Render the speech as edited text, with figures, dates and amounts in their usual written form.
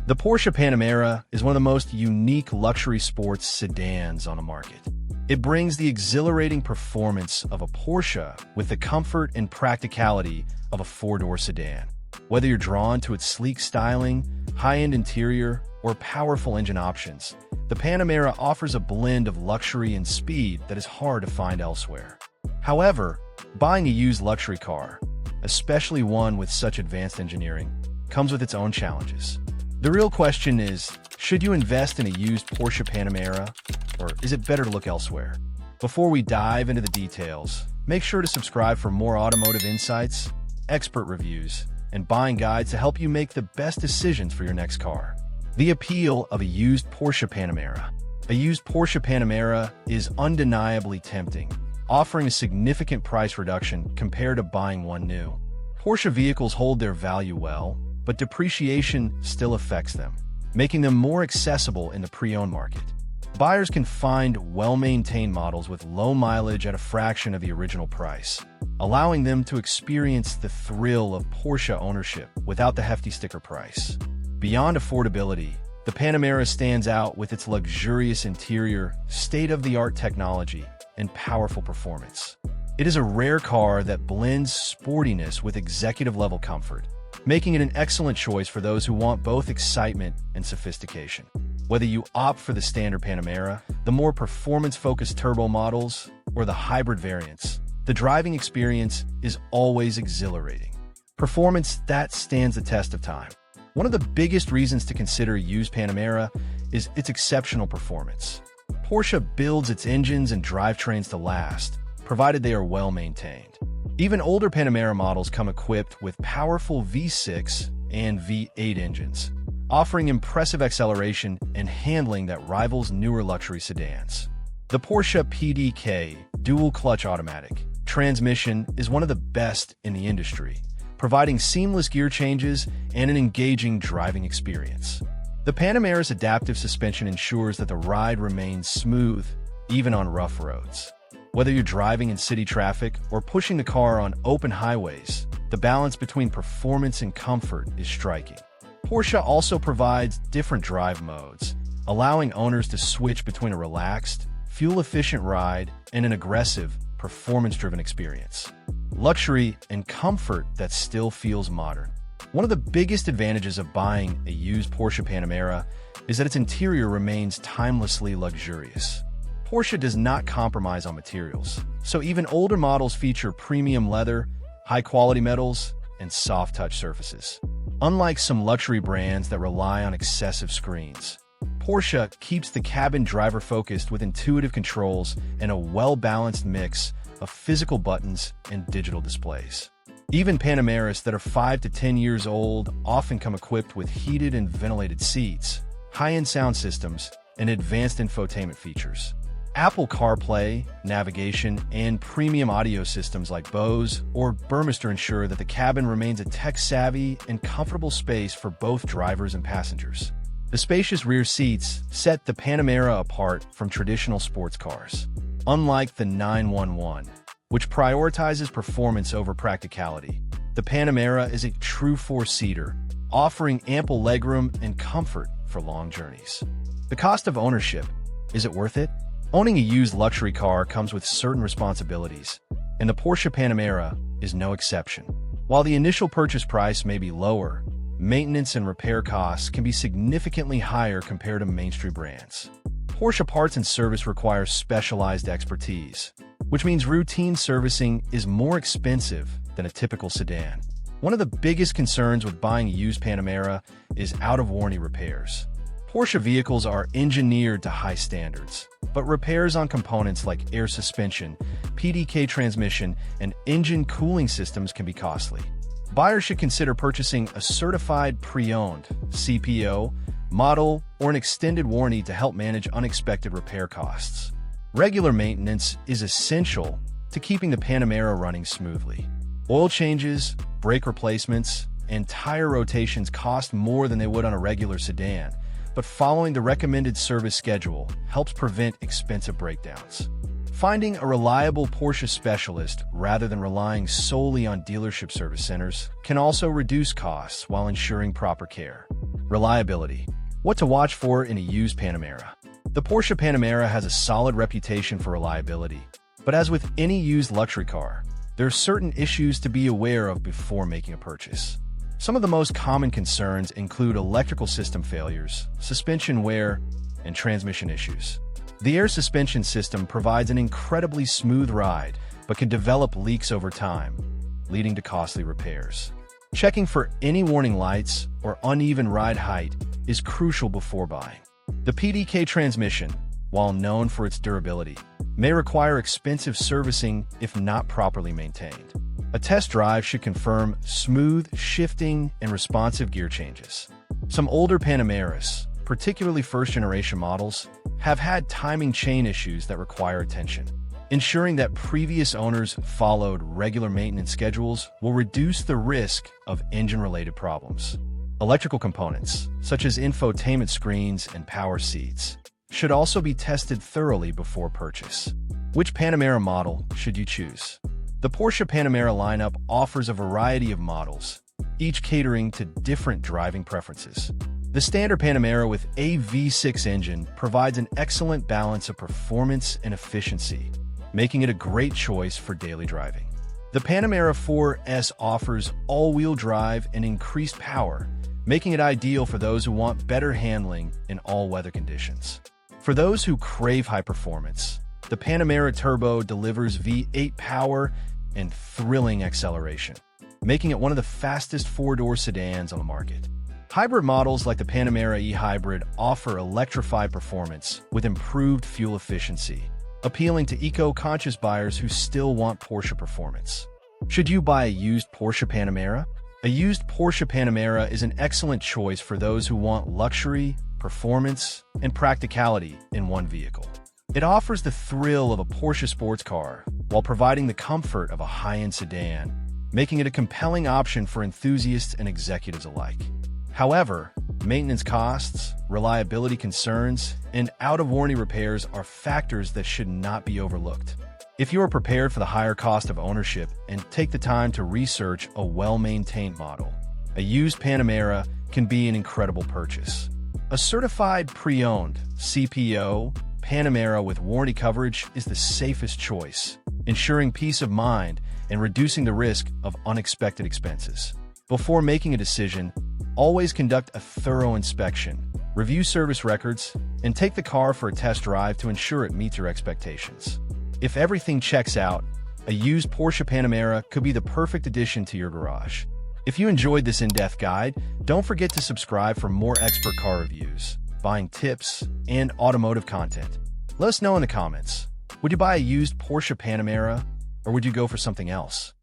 The Porsche Panamera is one of the most unique luxury sports sedans on the market. It brings the exhilarating performance of a Porsche with the comfort and practicality of a four-door sedan. Whether you're drawn to its sleek styling, high-end interior, or powerful engine options, the Panamera offers a blend of luxury and speed that is hard to find elsewhere. However, buying a used luxury car, especially one with such advanced engineering, comes with its own challenges. The real question is, should you invest in a used Porsche Panamera, or is it better to look elsewhere? Before we dive into the details, make sure to subscribe for more automotive insights, expert reviews, and buying guides to help you make the best decisions for your next car. The appeal of a used Porsche Panamera. A used Porsche Panamera is undeniably tempting, offering a significant price reduction compared to buying one new. Porsche vehicles hold their value well, but depreciation still affects them, making them more accessible in the pre-owned market. Buyers can find well-maintained models with low mileage at a fraction of the original price, allowing them to experience the thrill of Porsche ownership without the hefty sticker price. Beyond affordability, the Panamera stands out with its luxurious interior, state-of-the-art technology, and powerful performance. It is a rare car that blends sportiness with executive-level comfort, making it an excellent choice for those who want both excitement and sophistication. Whether you opt for the standard Panamera, the more performance-focused turbo models, or the hybrid variants, the driving experience is always exhilarating. Performance that stands the test of time. One of the biggest reasons to consider a used Panamera is its exceptional performance. Porsche builds its engines and drivetrains to last, provided they are well maintained. Even older Panamera models come equipped with powerful V6 and V8 engines, offering impressive acceleration and handling that rivals newer luxury sedans. The Porsche PDK dual-clutch automatic transmission is one of the best in the industry, providing seamless gear changes and an engaging driving experience. The Panamera's adaptive suspension ensures that the ride remains smooth, even on rough roads. Whether you're driving in city traffic or pushing the car on open highways, the balance between performance and comfort is striking. Porsche also provides different drive modes, allowing owners to switch between a relaxed, fuel-efficient ride and an aggressive, performance-driven experience. Luxury and comfort that still feels modern. One of the biggest advantages of buying a used Porsche Panamera is that its interior remains timelessly luxurious. Porsche does not compromise on materials, so even older models feature premium leather, high-quality metals, and soft-touch surfaces. Unlike some luxury brands that rely on excessive screens, Porsche keeps the cabin driver focused with intuitive controls and a well-balanced mix of physical buttons and digital displays. Even Panameras that are 5 to 10 years old often come equipped with heated and ventilated seats, high-end sound systems, and advanced infotainment features. Apple CarPlay, navigation, and premium audio systems like Bose or Burmester ensure that the cabin remains a tech-savvy and comfortable space for both drivers and passengers. The spacious rear seats set the Panamera apart from traditional sports cars. Unlike the 911, which prioritizes performance over practicality, the Panamera is a true four-seater, offering ample legroom and comfort for long journeys. The cost of ownership, is it worth it? Owning a used luxury car comes with certain responsibilities, and the Porsche Panamera is no exception. While the initial purchase price may be lower, maintenance and repair costs can be significantly higher compared to mainstream brands. Porsche parts and service requires specialized expertise, which means routine servicing is more expensive than a typical sedan. One of the biggest concerns with buying a used Panamera is out-of-warranty repairs. Porsche vehicles are engineered to high standards, but repairs on components like air suspension, PDK transmission, and engine cooling systems can be costly. Buyers should consider purchasing a certified pre-owned CPO model or an extended warranty to help manage unexpected repair costs. Regular maintenance is essential to keeping the Panamera running smoothly. Oil changes, brake replacements, and tire rotations cost more than they would on a regular sedan, but following the recommended service schedule helps prevent expensive breakdowns. Finding a reliable Porsche specialist rather than relying solely on dealership service centers can also reduce costs while ensuring proper care. Reliability. What to watch for in a used Panamera. The Porsche Panamera has a solid reputation for reliability, but as with any used luxury car, there are certain issues to be aware of before making a purchase. Some of the most common concerns include electrical system failures, suspension wear, and transmission issues. The air suspension system provides an incredibly smooth ride, but can develop leaks over time, leading to costly repairs. Checking for any warning lights or uneven ride height is crucial before buying. The PDK transmission, while known for its durability, may require expensive servicing if not properly maintained. A test drive should confirm smooth, shifting, and responsive gear changes. Some older Panameras, particularly first-generation models, have had timing chain issues that require attention. Ensuring that previous owners followed regular maintenance schedules will reduce the risk of engine-related problems. Electrical components, such as infotainment screens and power seats, should also be tested thoroughly before purchase. Which Panamera model should you choose? The Porsche Panamera lineup offers a variety of models, each catering to different driving preferences. The standard Panamera with a V6 engine provides an excellent balance of performance and efficiency, making it a great choice for daily driving. The Panamera 4S offers all-wheel drive and increased power, making it ideal for those who want better handling in all-weather conditions. For those who crave high performance, the Panamera Turbo delivers V8 power and thrilling acceleration, making it one of the fastest four-door sedans on the market. Hybrid models like the Panamera e-Hybrid offer electrified performance with improved fuel efficiency, appealing to eco-conscious buyers who still want Porsche performance. Should you buy a used Porsche Panamera? A used Porsche Panamera is an excellent choice for those who want luxury, performance, and practicality in one vehicle. It offers the thrill of a Porsche sports car while providing the comfort of a high-end sedan, making it a compelling option for enthusiasts and executives alike. However, maintenance costs, reliability concerns, and out-of-warranty repairs are factors that should not be overlooked. If you are prepared for the higher cost of ownership and take the time to research a well-maintained model, a used Panamera can be an incredible purchase. A certified pre-owned CPO Panamera with warranty coverage is the safest choice, ensuring peace of mind and reducing the risk of unexpected expenses. Before making a decision, always conduct a thorough inspection, review service records, and take the car for a test drive to ensure it meets your expectations. If everything checks out, a used Porsche Panamera could be the perfect addition to your garage. If you enjoyed this in-depth guide, don't forget to subscribe for more expert car reviews, buying tips, and automotive content. Let us know in the comments. Would you buy a used Porsche Panamera, or would you go for something else?